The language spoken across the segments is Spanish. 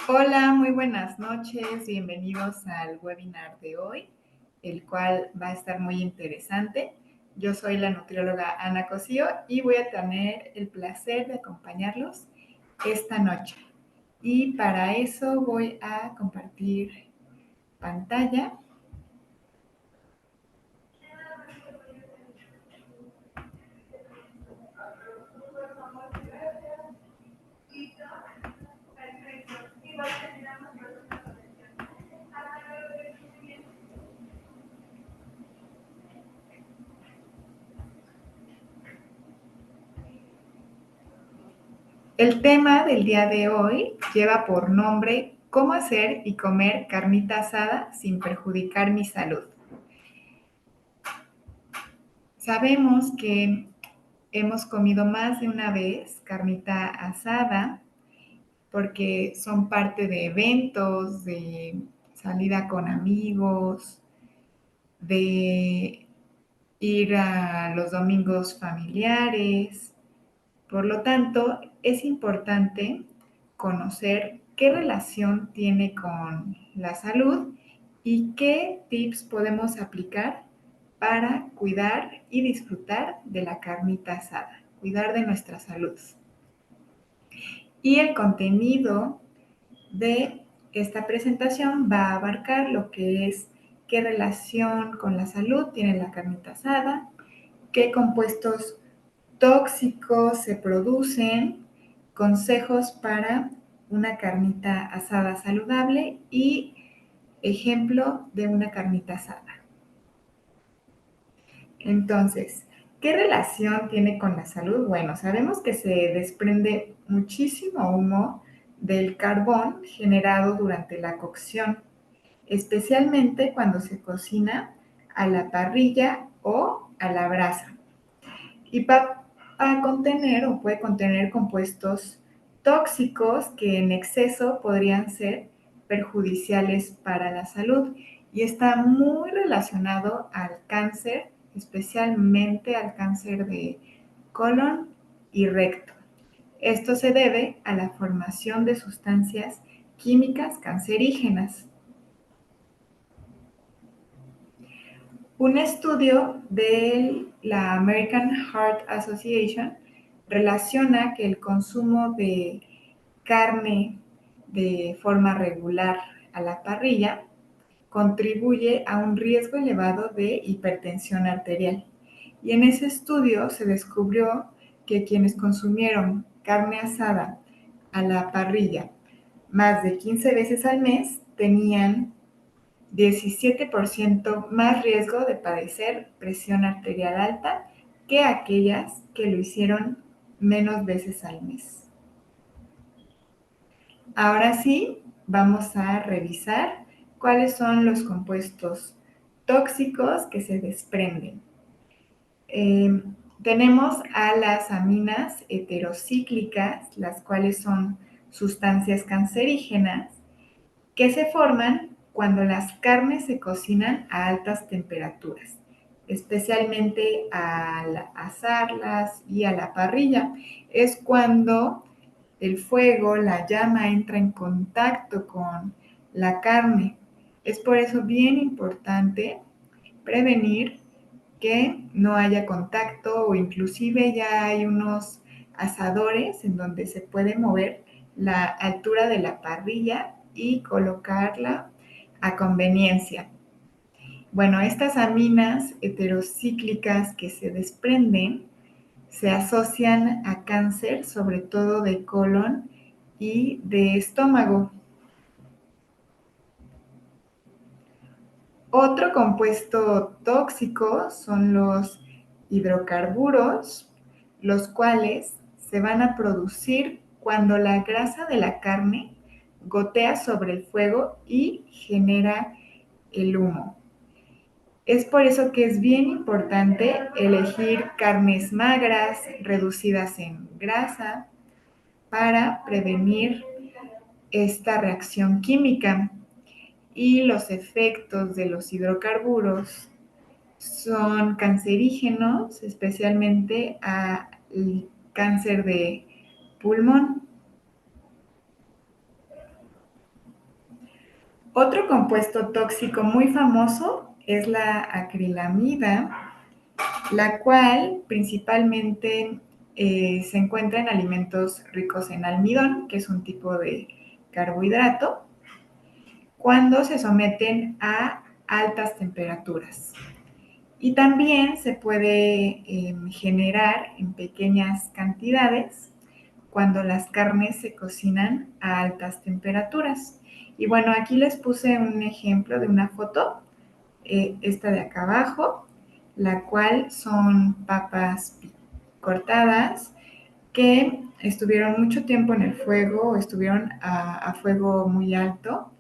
Hola, muy buenas noches. Bienvenidos al webinar de hoy, el cual va a estar muy interesante. Yo soy la nutrióloga Ana Cosío y voy a tener el placer de acompañarlos esta noche. Y para eso voy a compartir pantalla. El tema del día de hoy lleva por nombre ¿Cómo hacer y comer carnita asada sin perjudicar mi salud? Sabemos que hemos comido más de una vez carnita asada porque son parte de eventos, de salida con amigos, de ir a los domingos familiares. Por lo tanto, es importante conocer qué relación tiene con la salud y qué tips podemos aplicar para cuidar y disfrutar de la carnita asada, cuidar de nuestra salud. Y el contenido de esta presentación va a abarcar lo que es qué relación con la salud tiene la carnita asada, qué compuestos tóxicos se producen, consejos para una carnita asada saludable y ejemplo de una carnita asada. Entonces, ¿qué relación tiene con la salud? Bueno, sabemos que se desprende muchísimo humo del carbón generado durante la cocción, especialmente cuando se cocina a la parrilla o a la brasa. Y va a contener o puede contener compuestos tóxicos que en exceso podrían ser perjudiciales para la salud y está muy relacionado al cáncer, especialmente al cáncer de colon y recto. Esto se debe a la formación de sustancias químicas cancerígenas. Un estudio de la American Heart Association relaciona que el consumo de carne de forma regular a la parrilla contribuye a un riesgo elevado de hipertensión arterial. Y en ese estudio se descubrió que quienes consumieron carne asada a la parrilla más de 15 veces al mes tenían 17% más riesgo de padecer presión arterial alta que aquellas que lo hicieron menos veces al mes. Ahora sí, vamos a revisar cuáles son los compuestos tóxicos que se desprenden. Tenemos a las aminas heterocíclicas, las cuales son sustancias cancerígenas que se forman cuando las carnes se cocinan a altas temperaturas, especialmente al asarlas y a la parrilla. Es cuando el fuego, la llama entra en contacto con la carne. Es por eso bien importante prevenir que no haya contacto o inclusive ya hay unos asadores en donde se puede mover la altura de la parrilla y colocarla a conveniencia. Bueno, estas aminas heterocíclicas que se desprenden se asocian a cáncer, sobre todo de colon y de estómago. Otro compuesto tóxico son los hidrocarburos, los cuales se van a producir cuando la grasa de la carne gotea sobre el fuego y genera el humo. Es por eso que es bien importante elegir carnes magras, reducidas en grasa, para prevenir esta reacción química. Y los efectos de los hidrocarburos son cancerígenos, especialmente al cáncer de pulmón. Otro compuesto tóxico muy famoso es la acrilamida, la cual principalmente se encuentra en alimentos ricos en almidón, que es un tipo de carbohidrato, cuando se someten a altas temperaturas. Y también se puede generar en pequeñas cantidades cuando las carnes se cocinan a altas temperaturas. Y bueno, aquí les puse un ejemplo de una foto, esta de acá abajo, la cual son papas cortadas que estuvieron mucho tiempo en el fuego, estuvieron a fuego muy alto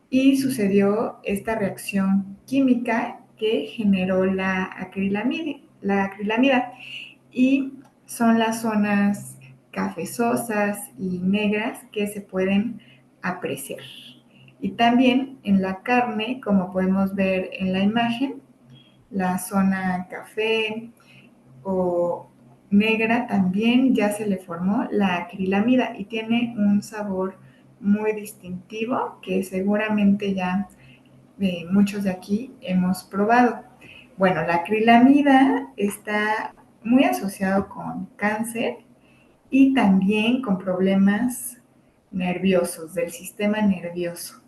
y sucedió esta reacción química que generó la acrilamida y son las zonas cafezosas y negras que se pueden apreciar. Y también en la carne, como podemos ver en la imagen, la zona café o negra también ya se le formó la acrilamida y tiene un sabor muy distintivo que seguramente ya muchos de aquí hemos probado. Bueno, la acrilamida está muy asociado con cáncer y también con problemas nerviosos del sistema nervioso.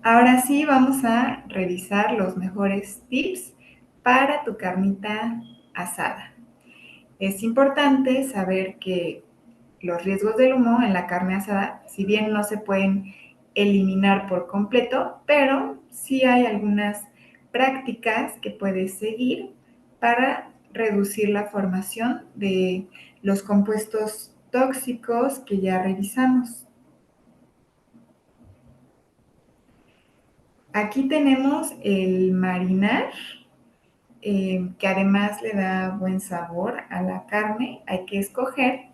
Ahora sí vamos a revisar los mejores tips para tu carnita asada. Es importante saber que los riesgos del humo en la carne asada, si bien no se pueden eliminar por completo, pero sí hay algunas prácticas que puedes seguir para reducir la formación de los compuestos tóxicos que ya revisamos. Aquí tenemos el marinar, que además le da buen sabor a la carne. Hay que escoger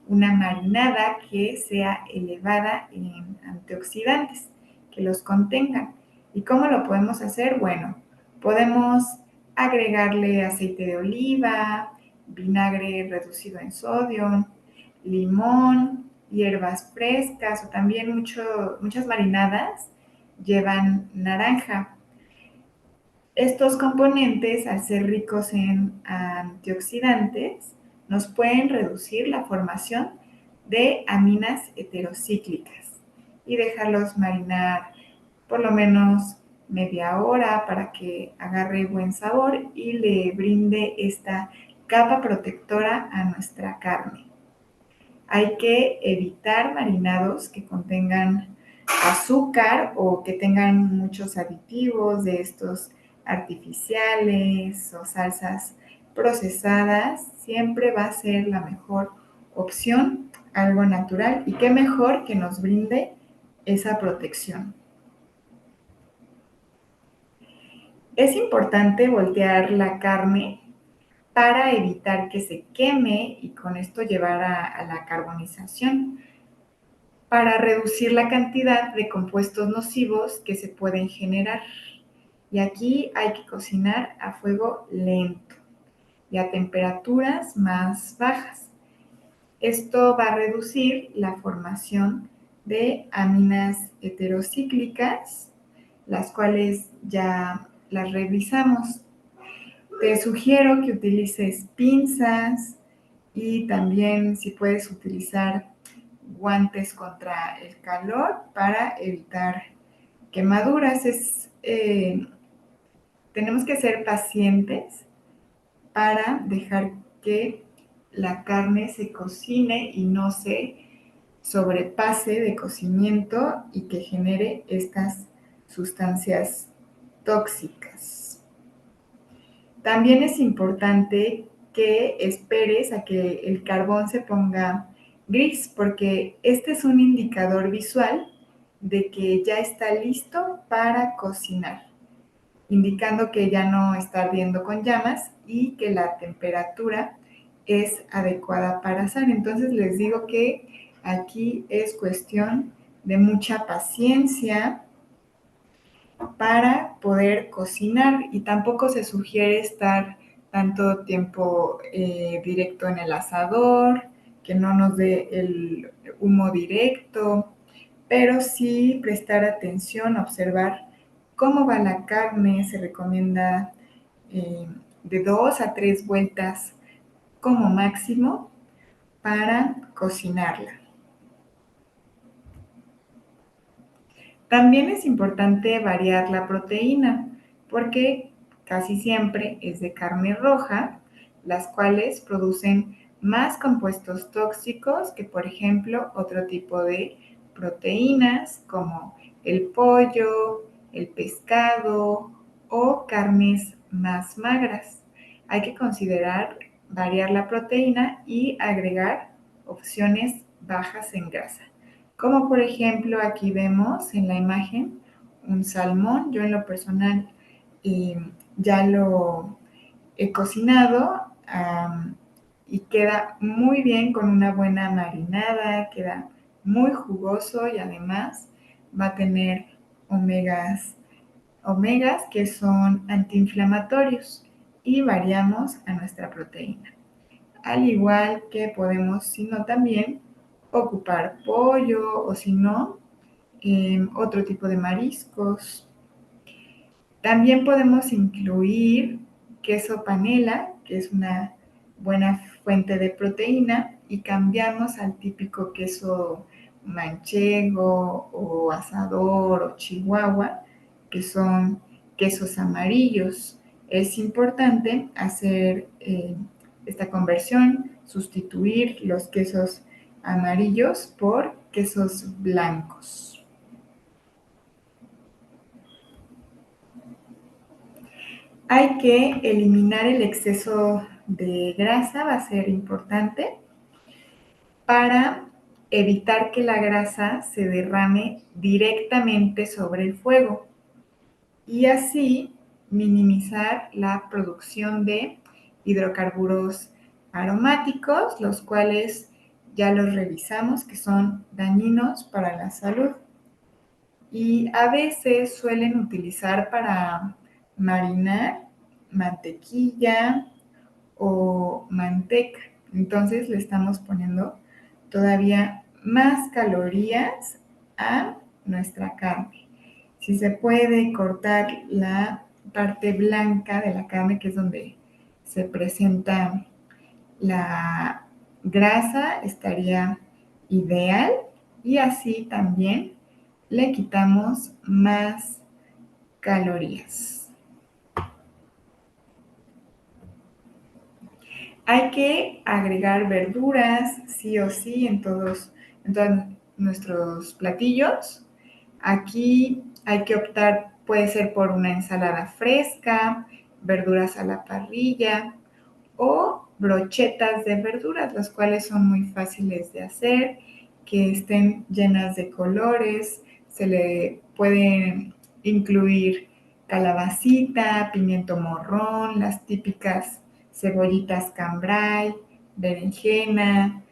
una marinada que sea elevada en antioxidantes, que los contengan. ¿Y cómo lo podemos hacer? Bueno, podemos agregarle aceite de oliva, vinagre reducido en sodio, limón, hierbas frescas o también muchas marinadas llevan naranja. Estos componentes, al ser ricos en antioxidantes, nos pueden reducir la formación de aminas heterocíclicas y dejarlos marinar por lo menos media hora para que agarre buen sabor y le brinde esta capa protectora a nuestra carne. Hay que evitar marinados que contengan azúcar o que tengan muchos aditivos de estos artificiales o salsas procesadas. Siempre va a ser la mejor opción, algo natural, y qué mejor que nos brinde esa protección. Es importante voltear la carne para evitar que se queme y con esto llevar a la carbonización, para reducir la cantidad de compuestos nocivos que se pueden generar. Y aquí hay que cocinar a fuego lento y a temperaturas más bajas. Esto va a reducir la formación de aminas heterocíclicas, las cuales ya las revisamos. Te sugiero que utilices pinzas y también si puedes utilizar guantes contra el calor para evitar quemaduras. Tenemos que ser pacientes para dejar que la carne se cocine y no se sobrepase de cocimiento y que genere estas sustancias tóxicas. También es importante que esperes a que el carbón se ponga gris, porque este es un indicador visual de que ya está listo para cocinar, indicando que ya no está ardiendo con llamas y que la temperatura es adecuada para asar. Entonces les digo que aquí es cuestión de mucha paciencia para poder cocinar y tampoco se sugiere estar tanto tiempo directo en el asador, que no nos dé el humo directo, pero sí prestar atención, observar cómo va la carne. Se recomienda de 2 a 3 vueltas como máximo para cocinarla. También es importante variar la proteína porque casi siempre es de carne roja, las cuales producen más compuestos tóxicos que, por ejemplo, otro tipo de proteínas como el pollo, el pescado o carnes más magras. Hay que considerar variar la proteína y agregar opciones bajas en grasa. Como por ejemplo aquí vemos en la imagen un salmón. Yo en lo personal eh, ya lo he cocinado y queda muy bien con una buena marinada, queda muy jugoso y además va a tener omegas que son antiinflamatorios y variamos a nuestra proteína. Al igual que podemos, si no, también ocupar pollo o si no, otro tipo de mariscos. También podemos incluir queso panela, que es una buena fuente de proteína, y cambiamos al típico queso manchego o asador o chihuahua, que son quesos amarillos. Es importante hacer esta conversión, sustituir los quesos amarillos por quesos blancos. Hay que eliminar el exceso de grasa, va a ser importante para evitar que la grasa se derrame directamente sobre el fuego y así minimizar la producción de hidrocarburos aromáticos, los cuales ya los revisamos que son dañinos para la salud. Y a veces suelen utilizar para marinar mantequilla o manteca. Entonces le estamos poniendo todavía más calorías a nuestra carne. Si se puede cortar la parte blanca de la carne, que es donde se presenta la grasa, estaría ideal y así también le quitamos más calorías. Hay que agregar verduras sí o sí en todos nuestros platillos. Aquí hay que optar, puede ser por una ensalada fresca, verduras a la parrilla o brochetas de verduras, las cuales son muy fáciles de hacer, que estén llenas de colores. Se le pueden incluir calabacita, pimiento morrón, las típicas cebollitas cambray, berenjena,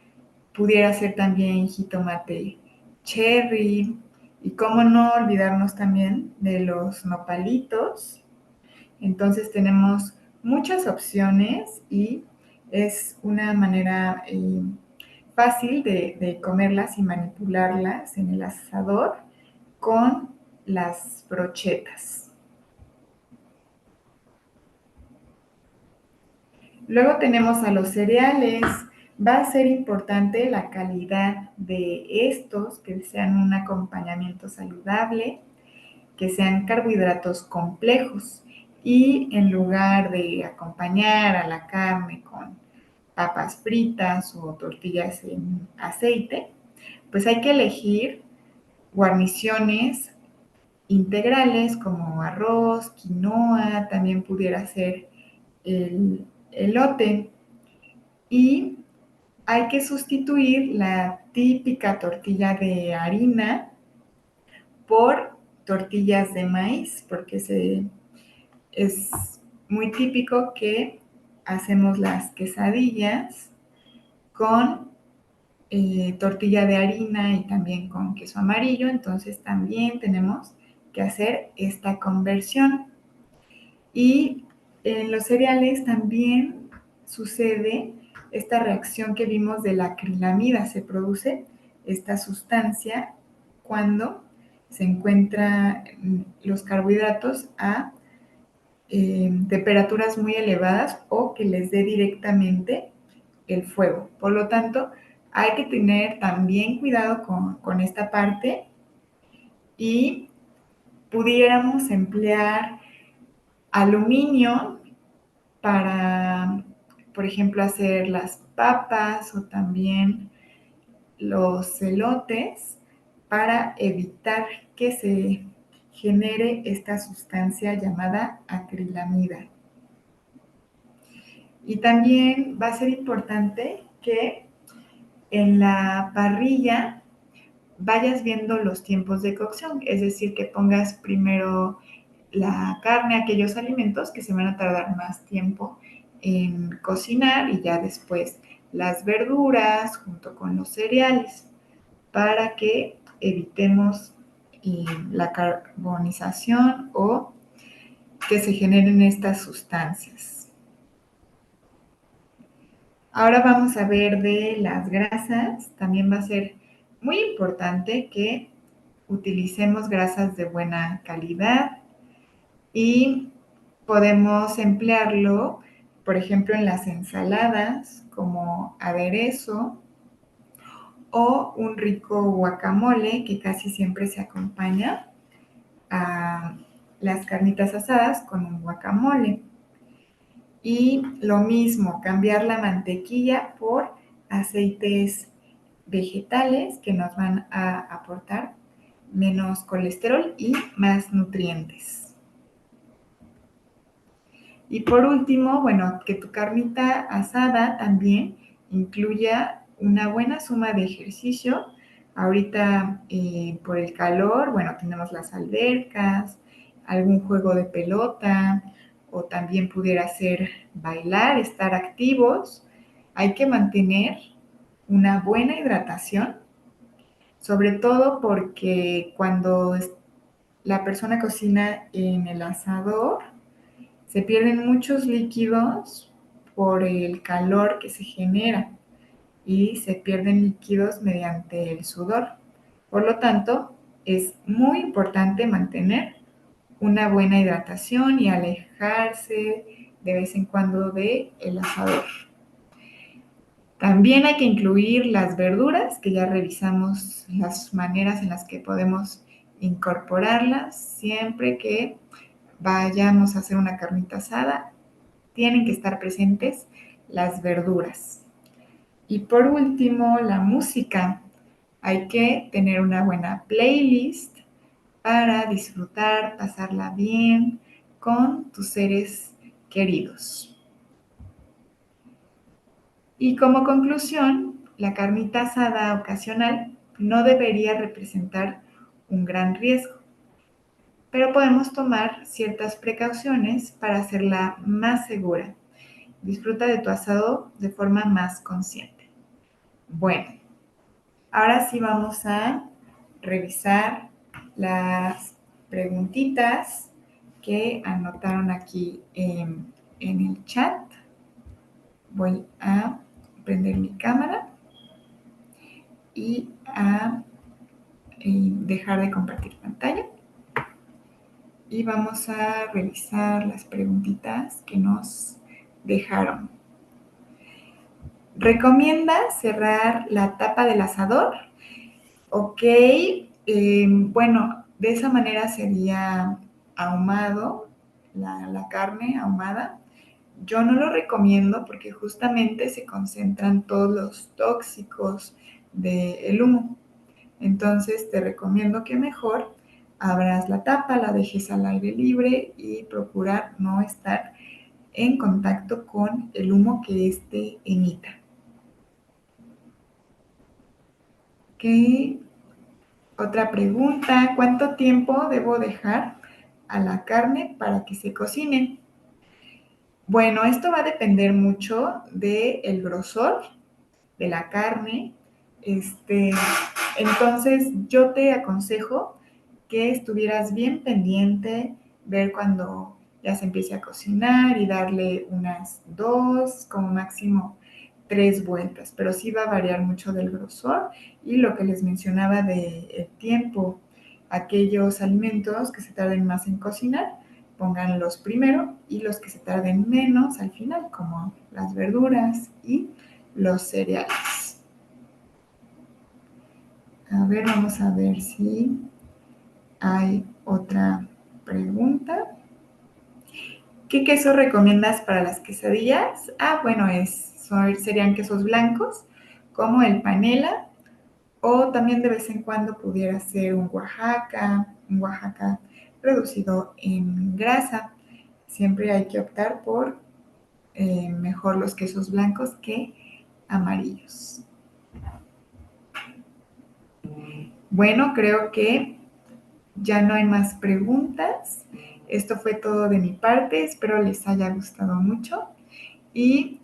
pudiera ser también jitomate cherry y cómo no olvidarnos también de los nopalitos. Entonces tenemos muchas opciones y es una manera fácil de comerlas y manipularlas en el asador con las brochetas. Luego tenemos a los cereales. Va a ser importante la calidad de estos, que sean un acompañamiento saludable, que sean carbohidratos complejos y en lugar de acompañar a la carne con papas fritas o tortillas en aceite, pues hay que elegir guarniciones integrales como arroz, quinoa, también pudiera ser el elote y hay que sustituir la típica tortilla de harina por tortillas de maíz, porque es muy típico que hacemos las quesadillas con tortilla de harina y también con queso amarillo, entonces también tenemos que hacer esta conversión. Y en los cereales también sucede esta reacción que vimos de la acrilamida, se produce esta sustancia cuando se encuentran los carbohidratos a temperaturas muy elevadas o que les dé directamente el fuego. Por lo tanto, hay que tener también cuidado con esta parte y pudiéramos emplear aluminio para, por ejemplo, hacer las papas o también los elotes para evitar que se genere esta sustancia llamada acrilamida. Y también va a ser importante que en la parrilla vayas viendo los tiempos de cocción, es decir, que pongas primero la carne, aquellos alimentos que se van a tardar más tiempo en cocinar y ya después las verduras junto con los cereales para que evitemos la carbonización o que se generen estas sustancias. Ahora vamos a ver de las grasas. También va a ser muy importante que utilicemos grasas de buena calidad y podemos emplearlo, por ejemplo, en las ensaladas como aderezo o un rico guacamole que casi siempre se acompaña a las carnitas asadas con un guacamole. Y lo mismo, cambiar la mantequilla por aceites vegetales que nos van a aportar menos colesterol y más nutrientes. Y por último, bueno, que tu carnita asada también incluya una buena suma de ejercicio. Ahorita por el calor, bueno, tenemos las albercas, algún juego de pelota o también pudiera ser bailar, estar activos. Hay que mantener una buena hidratación, sobre todo porque cuando la persona cocina en el asador, se pierden muchos líquidos por el calor que se genera y se pierden líquidos mediante el sudor. Por lo tanto, es muy importante mantener una buena hidratación y alejarse de vez en cuando del asador. También hay que incluir las verduras, que ya revisamos las maneras en las que podemos incorporarlas siempre que vayamos a hacer una carnita asada. Tienen que estar presentes las verduras. Y por último, la música. Hay que tener una buena playlist para disfrutar, pasarla bien con tus seres queridos. Y como conclusión, la carnita asada ocasional no debería representar un gran riesgo, pero podemos tomar ciertas precauciones para hacerla más segura. Disfruta de tu asado de forma más consciente. Bueno, ahora sí vamos a revisar las preguntitas que anotaron aquí en el chat. Voy a prender mi cámara y a dejar de compartir pantalla. Y vamos a revisar las preguntitas que nos dejaron. ¿Recomienda cerrar la tapa del asador? Ok, bueno, de esa manera sería ahumado, la carne ahumada. Yo no lo recomiendo porque justamente se concentran todos los tóxicos del humo. Entonces te recomiendo que mejor abras la tapa, la dejes al aire libre y procurar no estar en contacto con el humo que éste emita. Ok, otra pregunta, ¿cuánto tiempo debo dejar a la carne para que se cocine? Bueno, esto va a depender mucho del grosor de la carne. Entonces, yo te aconsejo que estuvieras bien pendiente, ver cuando ya se empiece a cocinar y darle unas 2, como máximo 3 vueltas, pero sí va a variar mucho del grosor y lo que les mencionaba del tiempo. Aquellos alimentos que se tarden más en cocinar, pónganlos primero y los que se tarden menos al final, como las verduras y los cereales. A ver, vamos a ver si hay otra pregunta. ¿Qué queso recomiendas para las quesadillas? Bueno, serían quesos blancos, como el panela, o también de vez en cuando pudiera ser un Oaxaca reducido en grasa. Siempre hay que optar por mejor los quesos blancos que amarillos. Bueno, creo que ya no hay más preguntas. Esto fue todo de mi parte. Espero les haya gustado mucho y